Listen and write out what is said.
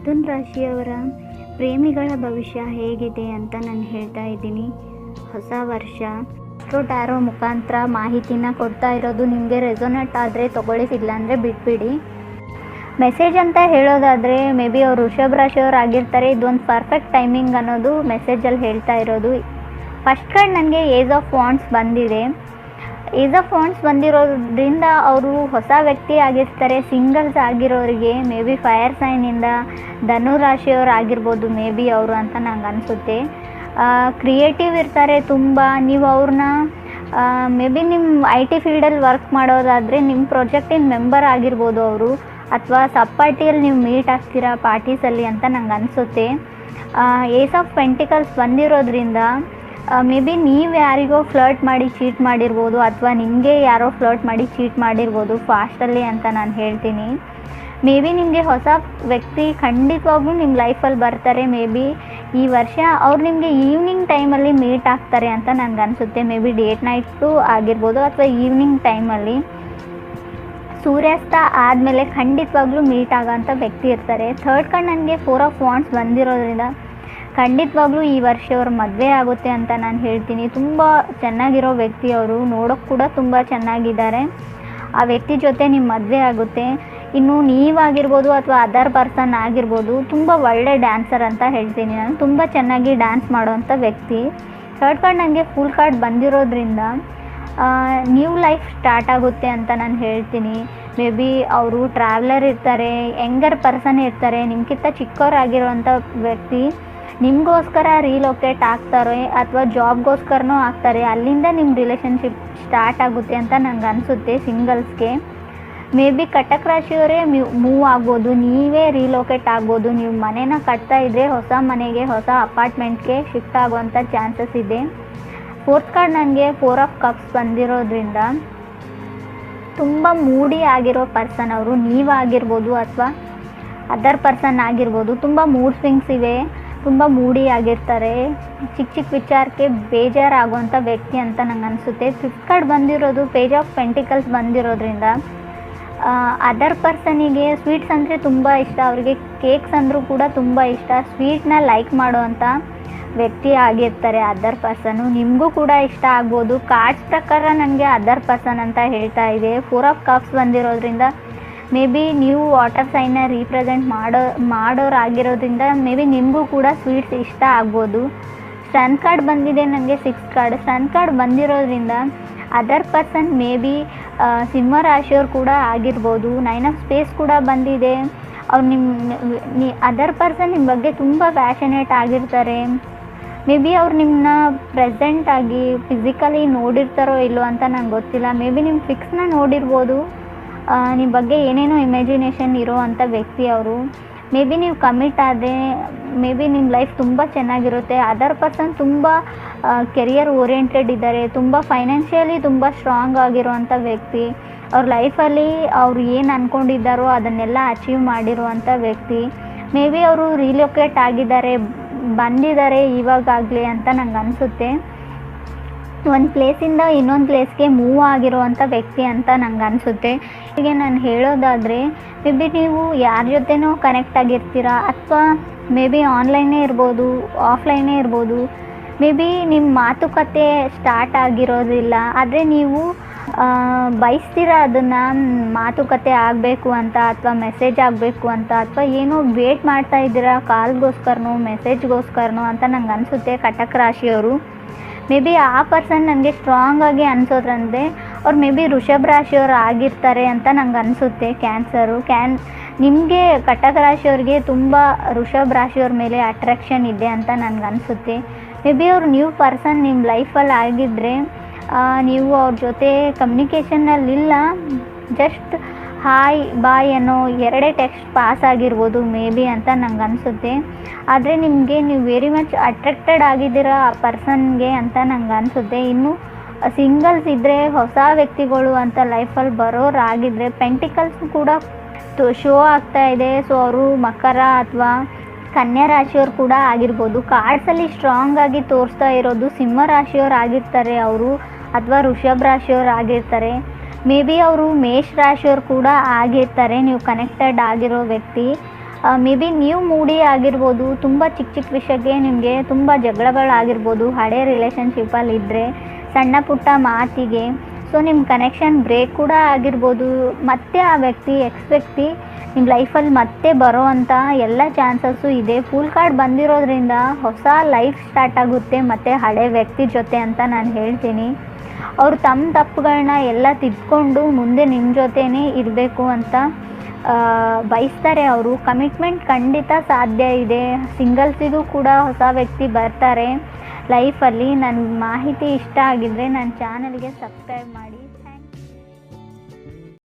ಮಿಥುನ್ ರಾಶಿಯವರ ಪ್ರೇಮಿಗಳ ಭವಿಷ್ಯ ಹೇಗಿದೆ ಅಂತ ನಾನು ಹೇಳ್ತಾ ಇದ್ದೀನಿ. ಹೊಸ ವರ್ಷ ಟ್ಯಾರೋ ಮುಖಾಂತರ ಮಾಹಿತಿನ ಕೊಡ್ತಾ ಇರೋದು. ನಿಮಗೆ ರೆಸೊನೇಟ್ ಆದರೆ ತೊಗೊಳ್ಳಿ, ಇಲ್ಲಾಂದರೆ ಬಿಟ್ಬಿಡಿ. ಮೆಸೇಜ್ ಅಂತ ಹೇಳೋದಾದರೆ ಮೇ ಬಿ ಅವರು ವೃಷಭ ರಾಶಿಯವರು ಆಗಿರ್ತಾರೆ. ಇದೊಂದು ಪರ್ಫೆಕ್ಟ್ ಟೈಮಿಂಗ್ ಅನ್ನೋದು ಮೆಸೇಜಲ್ಲಿ ಹೇಳ್ತಾ ಇರೋದು. ಫಸ್ಟ್ ಕಾರ್ಡ್ ನನಗೆ ಏಜ್ ಆಫ್ ವಾಂಡ್ಸ್ ಬಂದಿದೆ. ಏಜ್ ಆಫ್ ವಾಂಡ್ಸ್ ಬಂದಿರೋದ್ರಿಂದ ಅವರು ಹೊಸ ವ್ಯಕ್ತಿ ಆಗಿರ್ತಾರೆ. ಸಿಂಗಲ್ಸ್ ಆಗಿರೋರಿಗೆ ಮೇ ಬಿ ಫೈರ್ ಸೈನಿಂದ ಧನು ರಾಶಿಯವರು ಆಗಿರ್ಬೋದು ಮೇ ಬಿ ಅವರು ಅಂತ ನಂಗೆ ಅನಿಸುತ್ತೆ. ಕ್ರಿಯೇಟಿವ್ ಇರ್ತಾರೆ ತುಂಬ. ನೀವು ಅವ್ರನ್ನ ಮೇ ಬಿ ನಿಮ್ಮ IT ಫೀಲ್ಡಲ್ಲಿ ವರ್ಕ್ ಮಾಡೋದಾದರೆ ನಿಮ್ಮ ಪ್ರಾಜೆಕ್ಟಿನ ಮೆಂಬರ್ ಆಗಿರ್ಬೋದು ಅವರು, ಅಥವಾ ಸಬ್ ಪಾರ್ಟಿಯಲ್ಲಿ ನೀವು ಮೀಟ್ ಆಗ್ತೀರಾ ಪಾರ್ಟೀಸಲ್ಲಿ ಅಂತ ನಂಗೆ ಅನಿಸುತ್ತೆ. ಏಸ್ ಆಫ್ ಪೆಂಟಿಕಲ್ಸ್ ಬಂದಿರೋದ್ರಿಂದ ಮೇ ಬಿ ನೀವು ಯಾರಿಗೋ ಫ್ಲರ್ಟ್ ಮಾಡಿ ಚೀಟ್ ಮಾಡಿರ್ಬೋದು, ಅಥವಾ ನಿಮಗೆ ಯಾರೋ ಫ್ಲರ್ಟ್ ಮಾಡಿ ಚೀಟ್ ಮಾಡಿರ್ಬೋದು ಫಾಸ್ಟಲ್ಲಿ ಅಂತ ನಾನು ಹೇಳ್ತೀನಿ. ಮೇ ಬಿ ನಿಮಗೆ ಹೊಸ ವ್ಯಕ್ತಿ ಖಂಡಿತವಾಗ್ಲೂ ನಿಮ್ಮ ಲೈಫಲ್ಲಿ ಬರ್ತಾರೆ. ಮೇ ಬಿ ಈ ವರ್ಷ ಅವ್ರು ನಿಮಗೆ ಈವ್ನಿಂಗ್ ಟೈಮಲ್ಲಿ ಮೀಟ್ ಆಗ್ತಾರೆ ಅಂತ ನನಗೆ ಅನಿಸುತ್ತೆ. ಮೇ ಬಿ ಡೇಟ್ ನೈಟು ಆಗಿರ್ಬೋದು, ಅಥವಾ ಈವ್ನಿಂಗ್ ಟೈಮಲ್ಲಿ ಸೂರ್ಯಾಸ್ತ ಆದಮೇಲೆ ಖಂಡಿತವಾಗ್ಲೂ ಮೀಟ್ ಆಗೋಂಥ ವ್ಯಕ್ತಿ ಇರ್ತಾರೆ. ಥರ್ಡ್ ಕಾರ್ಡ್ ನನಗೆ 4 ಆಫ್ ವಾಂಡ್ಸ್ ಬಂದಿರೋದ್ರಿಂದ ಖಂಡಿತವಾಗ್ಲೂ ಈ ವರ್ಷ ಅವ್ರ ಮದುವೆ ಆಗುತ್ತೆ ಅಂತ ನಾನು ಹೇಳ್ತೀನಿ. ತುಂಬ ಚೆನ್ನಾಗಿರೋ ವ್ಯಕ್ತಿ ಅವರು, ನೋಡೋಕ್ಕೆ ಕೂಡ ತುಂಬ ಚೆನ್ನಾಗಿದ್ದಾರೆ. ಆ ವ್ಯಕ್ತಿ ಜೊತೆ ನಿಮ್ಮ ಮದುವೆ ಆಗುತ್ತೆ. ಇನ್ನು ನೀವಾಗಿರ್ಬೋದು ಅಥವಾ ಅದರ್ ಪರ್ಸನ್ ಆಗಿರ್ಬೋದು, ತುಂಬ ಒಳ್ಳೆ ಡ್ಯಾನ್ಸರ್ ಅಂತ ಹೇಳ್ತೀನಿ ನಾನು. ತುಂಬ ಚೆನ್ನಾಗಿ ಡ್ಯಾನ್ಸ್ ಮಾಡೋವಂಥ ವ್ಯಕ್ತಿ. ಥರ್ಡ್ ಕಾರ್ಡ್ ನನಗೆ ಫುಲ್ ಕಾರ್ಡ್ ಬಂದಿರೋದ್ರಿಂದ ನ್ಯೂ ಲೈಫ್ ಸ್ಟಾರ್ಟ್ ಆಗುತ್ತೆ ಅಂತ ನಾನು ಹೇಳ್ತೀನಿ. ಮೇ ಬಿ ಅವರು ಟ್ರಾವೆಲರ್ ಇರ್ತಾರೆ, ಯಂಗರ್ ಪರ್ಸನ್ ಇರ್ತಾರೆ, ನಿಮ್ಗಿಂತ ಚಿಕ್ಕವರಾಗಿರೋವಂಥ ವ್ಯಕ್ತಿ ನಿಮಗೋಸ್ಕರ ರೀಲೊಕೇಟ್ ಆಗ್ತಾರೆ ಅಥವಾ ಜಾಬ್ಗೋಸ್ಕರನೂ ಆಗ್ತಾರೆ. ಅಲ್ಲಿಂದ ನಿಮ್ಮ ರಿಲೇಷನ್ಶಿಪ್ ಸ್ಟಾರ್ಟ್ ಆಗುತ್ತೆ ಅಂತ ನನಗೆ ಅನಿಸುತ್ತೆ ಸಿಂಗಲ್ಸ್ಗೆ. ಮೇ ಬಿ ಕಟಕ್ ರಾಶಿಯವರೇ ಮೂವ್ ಆಗ್ಬೋದು, ನೀವೇ ರೀಲೊಕೇಟ್ ಆಗ್ಬೋದು. ನೀವು ಮನೇನ ಕಟ್ತಾ ಇದ್ದರೆ ಹೊಸ ಮನೆಗೆ, ಹೊಸ ಅಪಾರ್ಟ್ಮೆಂಟ್ಗೆ ಶಿಫ್ಟ್ ಆಗುವಂಥ ಚಾನ್ಸಸ್ ಇದೆ. ಫೋರ್ತ್ ಕಾರ್ಡ್ ನನಗೆ 4 ಆಫ್ ಕಪ್ಸ್ ಬಂದಿರೋದ್ರಿಂದ ತುಂಬ ಮೂಡಿ ಆಗಿರೋ ಪರ್ಸನ್ ಅವರು, ನೀವಾಗಿರ್ಬೋದು ಅಥವಾ ಅದರ್ ಪರ್ಸನ್ ಆಗಿರ್ಬೋದು. ತುಂಬ ಮೂಡ್ ಸ್ವಿಂಗ್ಸ್ ಇವೆ, ತುಂಬ ಮೂಡಿ ಆಗಿರ್ತಾರೆ. ಚಿಕ್ಕ ಚಿಕ್ಕ ವಿಚಾರಕ್ಕೆ ಬೇಜಾರಾಗುವಂಥ ವ್ಯಕ್ತಿ ಅಂತ ನಂಗೆ ಅನಿಸುತ್ತೆ. ಫಿಫ್ತ್ ಕಾರ್ಡ್ ಬಂದಿರೋದು ಪೇಜ್ ಆಫ್ ಪೆಂಟಿಕಲ್ಸ್ ಬಂದಿರೋದ್ರಿಂದ ಅದರ್ ಪರ್ಸನಿಗೆ ಸ್ವೀಟ್ಸ್ ಅಂದರೆ ತುಂಬ ಇಷ್ಟ. ಅವರಿಗೆ ಕೇಕ್ಸ್ ಅಂದರೂ ಕೂಡ ತುಂಬ ಇಷ್ಟ. ಸ್ವೀಟ್ನ ಲೈಕ್ ಮಾಡುವಂಥ ವ್ಯಕ್ತಿ ಆಗಿರ್ತಾರೆ ಅದರ್ ಪರ್ಸನು. ನಿಮಗೂ ಕೂಡ ಇಷ್ಟ ಆಗ್ಬೋದು. ಕಾರ್ಡ್ಸ್ ಪ್ರಕಾರ ನನಗೆ ಅದರ್ ಪರ್ಸನ್ ಅಂತ ಹೇಳ್ತಾ ಇದೆ. 4 ಆಫ್ ಕಪ್ಸ್ ಬಂದಿರೋದ್ರಿಂದ ಮೇ ಬಿ ನೀವು ವಾಟರ್ ಸೈನ್ನ ರೀಪ್ರೆಸೆಂಟ್ ಮಾಡೋರಾಗಿರೋದ್ರಿಂದ ಮೇ ಬಿ ನಿಮಗೂ ಕೂಡ ಸ್ವೀಟ್ಸ್ ಇಷ್ಟ ಆಗ್ಬೋದು. ಸ್ಟ್ರೆಂತ್ ಕಾರ್ಡ್ ಬಂದಿದೆ ನನಗೆ 6th ಕಾರ್ಡ್. ಸ್ಟ್ರೆಂತ್ ಕಾರ್ಡ್ ಬಂದಿರೋದ್ರಿಂದ ಅದರ್ ಪರ್ಸನ್ ಮೇ ಬಿ ಸಿಂಹ ರಾಶಿಯವ್ರು ಕೂಡ ಆಗಿರ್ಬೋದು. 9 ಆಫ್ ಸ್ಪೇಸ್ ಕೂಡ ಬಂದಿದೆ. ಅವ್ರು ಅದರ್ ಪರ್ಸನ್ ನಿಮ್ಮ ಬಗ್ಗೆ ತುಂಬ ಪ್ಯಾಷನೇಟ್ ಆಗಿರ್ತಾರೆ. ಮೇ ಬಿ ಅವ್ರು ನಿಮ್ಮನ್ನ ಪ್ರೆಸೆಂಟಾಗಿ ಫಿಸಿಕಲಿ ನೋಡಿರ್ತಾರೋ ಇಲ್ಲೋ ಅಂತ ನಂಗೆ ಗೊತ್ತಿಲ್ಲ. ಮೇ ಬಿ ನಿಮ್ಮ ಫಿಕ್ಸ್ನ ನೋಡಿರ್ಬೋದು. ನಿಮ್ಮ ಬಗ್ಗೆ ಏನೇನೋ ಇಮ್ಯಾಜಿನೇಷನ್ ಇರೋ ಅಂಥ ವ್ಯಕ್ತಿ ಅವರು. ಮೇ ಬಿ ನೀವು ಕಮಿಟ್ ಆದರೆ ಮೇ ಬಿ ನಿಮ್ಮ ಲೈಫ್ ತುಂಬ ಚೆನ್ನಾಗಿರುತ್ತೆ. ಅದರ್ ಪರ್ಸನ್ ತುಂಬ ಕೆರಿಯರ್ ಓರಿಯೆಂಟೆಡ್ ಇದ್ದಾರೆ, ತುಂಬ ಫೈನಾನ್ಷಿಯಲಿ ತುಂಬ ಸ್ಟ್ರಾಂಗ್ ಆಗಿರೋವಂಥ ವ್ಯಕ್ತಿ. ಅವ್ರ ಲೈಫಲ್ಲಿ ಅವ್ರು ಏನು ಅಂದ್ಕೊಂಡಿದ್ದಾರೋ ಅದನ್ನೆಲ್ಲ ಅಚೀವ್ ಮಾಡಿರುವಂಥ ವ್ಯಕ್ತಿ. ಮೇ ಬಿ ಅವರು ರೀಲೊಕೇಟ್ ಆಗಿದ್ದಾರೆ, ಬಂದಿದ್ದಾರೆ ಇವಾಗಲೇ ಅಂತ ನಂಗೆ ಅನಿಸುತ್ತೆ. ಒಂದು ಪ್ಲೇಸಿಂದ ಇನ್ನೊಂದು ಪ್ಲೇಸ್ಗೆ ಮೂವ್ ಆಗಿರುವಂಥ ವ್ಯಕ್ತಿ ಅಂತ ನಂಗೆ ಅನಿಸುತ್ತೆ. ಹೀಗೆ ನಾನು ಹೇಳೋದಾದರೆ ಮೇ ಬಿ ನೀವು ಯಾರ ಜೊತೆನೋ ಕನೆಕ್ಟ್ ಆಗಿರ್ತೀರಾ, ಅಥವಾ ಮೇ ಬಿ ಆನ್ಲೈನೇ ಇರ್ಬೋದು, ಆಫ್ಲೈನೇ ಇರ್ಬೋದು. ಮೇ ಬಿ ನಿಮ್ಮ ಮಾತುಕತೆ ಸ್ಟಾರ್ಟ್ ಆಗಿರೋದಿಲ್ಲ, ಆದರೆ ನೀವು ಬಯಸ್ತೀರ ಅದನ್ನು ಮಾತುಕತೆ ಆಗಬೇಕು ಅಂತ, ಅಥವಾ ಮೆಸೇಜ್ ಆಗಬೇಕು ಅಂತ, ಅಥವಾ ಏನೋ ವೇಟ್ ಮಾಡ್ತಾ ಇದ್ದೀರಾ ಕಾಲ್ಗೋಸ್ಕರನೋ ಮೆಸೇಜ್ಗೋಸ್ಕರನೋ ಅಂತ ನಂಗೆ ಅನಿಸುತ್ತೆ ಕಟಕ್ ರಾಶಿಯವರು. ಮೇ ಬಿ ಆ ಪರ್ಸನ್ ನನಗೆ ಸ್ಟ್ರಾಂಗ್ ಆಗಿ ಅನಿಸೋದ್ರಂದರೆ ಅವ್ರು ಮೇ ಬಿ ವೃಷಭ ರಾಶಿಯವರು ಆಗಿರ್ತಾರೆ ಅಂತ ನಂಗೆ ಅನಿಸುತ್ತೆ. ಕ್ಯಾನ್ಸರು ನಿಮಗೆ ಕಟಕ್ ರಾಶಿಯವ್ರಿಗೆ ತುಂಬ ವೃಷಭ ರಾಶಿಯವ್ರ ಮೇಲೆ ಅಟ್ರಾಕ್ಷನ್ ಇದೆ ಅಂತ ನನಗೆ ಅನಿಸುತ್ತೆ. ಮೇ ಬಿ ಅವ್ರು ನ್ಯೂ ಪರ್ಸನ್ ನಿಮ್ಮ ಲೈಫಲ್ಲಿ ಆಗಿದ್ದರೆ ನೀವು ಅವ್ರ ಜೊತೆ ಕಮ್ಯುನಿಕೇಷನ್ನಲ್ಲಿಲ್ಲ, ಜಸ್ಟ್ ಹಾಯ್ ಬಾಯ್ ಅನ್ನೋ 2 ಟೆಕ್ಸ್ಟ್ ಪಾಸ್ ಆಗಿರ್ಬೋದು ಮೇ ಬಿ ಅಂತ ನಂಗೆ ಅನಿಸುತ್ತೆ. ಆದರೆ ನೀವು ವೆರಿ ಮಚ್ ಅಟ್ರಾಕ್ಟೆಡ್ ಆಗಿದ್ದೀರಾ ಆ ಪರ್ಸನ್ಗೆ ಅಂತ ನಂಗೆ ಅನಿಸುತ್ತೆ. ಇನ್ನು ಸಿಂಗಲ್ಸ್ ಇದ್ದರೆ ಹೊಸ ವ್ಯಕ್ತಿಗಳು ಅಂತ ಲೈಫಲ್ಲಿ ಬರೋರಾಗಿದ್ದರೆ ಪೆಂಟಿಕಲ್ಸ್ ಕೂಡ ಶೋ ಆಗ್ತಾ ಇದೆ. ಸೊ ಅವರು ಮಕರ ಅಥವಾ ಕನ್ಯಾ ರಾಶಿಯವ್ರು ಕೂಡ ಆಗಿರ್ಬೋದು. ಕಾರ್ಡ್ಸಲ್ಲಿ ಸ್ಟ್ರಾಂಗ್ ಆಗಿ ತೋರಿಸ್ತಾ ಇರೋದು ಸಿಂಹ ರಾಶಿಯವ್ರು ಆಗಿರ್ತಾರೆ ಅವರು, ಅಥವಾ ವೃಷಭ ರಾಶಿಯವ್ರು ಆಗಿರ್ತಾರೆ. ಮೇ ಬಿ ಅವರು ಮೇಷ ರಾಶಿಯವ್ರು ಕೂಡ ಆಗಿರ್ತಾರೆ, ನೀವು ಕನೆಕ್ಟೆಡ್ ಆಗಿರೋ ವ್ಯಕ್ತಿ. ಮೇ ಬಿ ನೀವು ಮೂಡಿ ಆಗಿರ್ಬೋದು, ತುಂಬ ಚಿಕ್ಕ ಚಿಕ್ಕ ವಿಷಯಕ್ಕೆ ನಿಮಗೆ ತುಂಬ ಜಗಳಗಳಾಗಿರ್ಬೋದು ಹಳೆ ರಿಲೇಷನ್ಶಿಪ್ಪಲ್ಲಿ ಇದ್ದರೆ, ಸಣ್ಣ ಪುಟ್ಟ ಮಾತಿಗೆ. ಸೊ ನಿಮ್ಮ ಕನೆಕ್ಷನ್ ಬ್ರೇಕ್ ಕೂಡ ಆಗಿರ್ಬೋದು. ಮತ್ತೆ ಆ ವ್ಯಕ್ತಿ ವ್ಯಕ್ತಿ ನಿಮ್ಮ ಲೈಫಲ್ಲಿ ಮತ್ತೆ ಬರೋ ಅಂಥ ಎಲ್ಲ ಚಾನ್ಸಸ್ಸು ಇದೆ. ಫುಲ್ ಕಾರ್ಡ್ ಬಂದಿರೋದ್ರಿಂದ ಹೊಸ ಲೈಫ್ ಸ್ಟಾರ್ಟ್ ಆಗುತ್ತೆ ಮತ್ತು ಹಳೆ ವ್ಯಕ್ತಿ ಜೊತೆ ಅಂತ ನಾನು ಹೇಳ್ತೀನಿ. ಅವರು ತಮ್ಮ ತಪ್ಪುಗಳನ್ನ ಎಲ್ಲ ತಿದ್ಕೊಂಡು ಮುಂದೆ ನಿಮ್ಮ ಜೊತೆನೇ ಇರಬೇಕು ಅಂತ ಬಯಸ್ತಾರೆ. ಅವರು ಕಮಿಟ್ಮೆಂಟ್ ಖಂಡಿತ ಸಾಧ್ಯ ಇದೆ. ಸಿಂಗಲ್ಸಿಗೂ ಕೂಡ ಹೊಸ ವ್ಯಕ್ತಿ ಬರ್ತಾರೆ ಲೈಫಲ್ಲಿ. ನನ್ನ ಮಾಹಿತಿ ಇಷ್ಟ ಆಗಿದ್ದರೆ ನನ್ನ ಚಾನಲ್ಗೆ ಸಬ್ಸ್ಕ್ರೈಬ್ ಮಾಡಿ.